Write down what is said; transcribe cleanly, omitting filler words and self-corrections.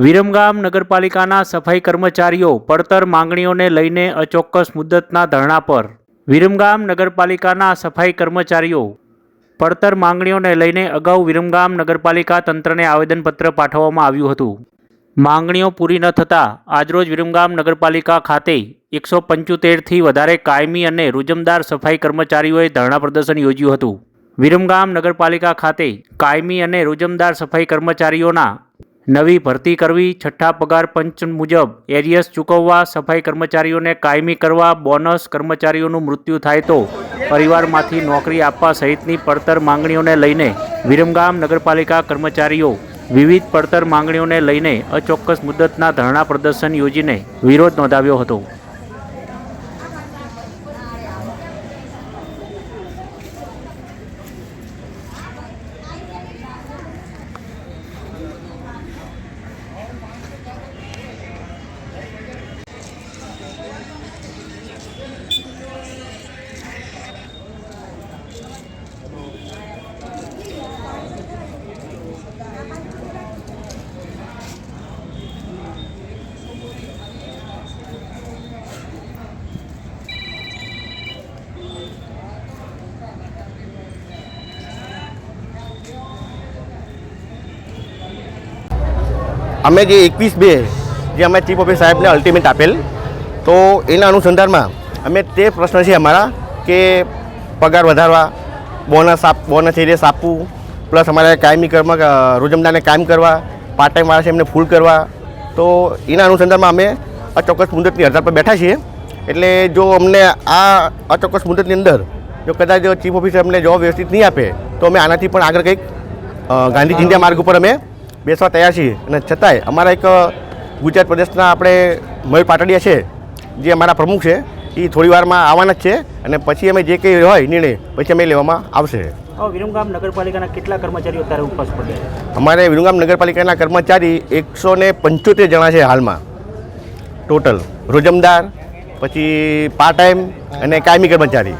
વિરમગામ નગરપાલિકાના સફાઈ કર્મચારીઓ પડતર માંગણીઓને લઈને અચોક્કસ મુદ્દતના ધરણા પર. વિરમગામ નગરપાલિકાના સફાઈ કર્મચારીઓ પડતર માંગણીઓને લઈને અગાઉ વિરમગામ નગરપાલિકા તંત્રને આવેદનપત્ર પાઠવવામાં આવ્યું હતું. માંગણીઓ પૂરી ન થતાં આજરોજ વિરમગામ નગરપાલિકા ખાતે 175થી વધારે કાયમી અને રોજમદાર સફાઈ કર્મચારીઓએ ધરણા પ્રદર્શન યોજ્યું હતું. વિરમગામ નગરપાલિકા ખાતે કાયમી અને રોજમદાર સફાઈ કર્મચારીઓના નવી ભરતી કરવી, છઠ્ઠા પગાર પંચ મુજબ એરિયસ ચૂકવવા, સફાઈ કર્મચારીઓને કાયમી કરવા, બોનસ, કર્મચારીઓનું મૃત્યુ થાય તો પરિવારમાંથી નોકરી આપવા સહિતની પડતર માંગણીઓને લઈને વિરમગામ નગરપાલિકા કર્મચારીઓ વિવિધ પડતર માંગણીઓને લઈને અચોક્કસ મુદ્દતના ધરણા પ્રદર્શન યોજીને વિરોધ નોંધાવ્યો હતો. અમે જે 21/2 જે અમે ચીફ ઓફિસર સાહેબને અલ્ટિમેટ આપેલ, તો એના અનુસંધાનમાં અમે તે પ્રશ્ન છે અમારા કે પગાર વધારવા, બોનસ એરિયસ આપવું, પ્લસ અમારે કાયમી રોજમદારને કાયમ કરવા, પાર્ટ ટાઈમ વાળા છે એમને ફૂલ કરવા. તો એના અનુસંધાનમાં અમે અચોક્કસ મુદતની હડતાળ પર બેઠા છીએ. એટલે જો અમને આ અચોક્કસ મુદતની અંદર જો કદાચ ચીફ ઓફિસર અમને જવાબ વ્યવસ્થિત નહીં આપે તો અમે આનાથી પણ આગળ કંઈક ગાંધી ચિંધ્યા માર્ગ ઉપર અમે બેસવા તૈયાર છીએ. અને છતાંય અમારા એક ગુજરાત પ્રદેશના આપણે મયુર પાટડિયા છે, જે અમારા પ્રમુખ છે, એ થોડી વારમાં આવવાના જ છે. અને પછી અમે જે કંઈ હોય નિર્ણય પછી અમે લેવામાં આવશે. વિરમગામ નગરપાલિકાના કેટલા કર્મચારીઓ અત્યારે ઉપવાસ પર છે? અમારે વિરમગામ નગરપાલિકાના કર્મચારી 175 જણા છે હાલમાં ટોટલ, રોજમદાર, પછી પાર્ટ ટાઈમ અને કાયમી કર્મચારી.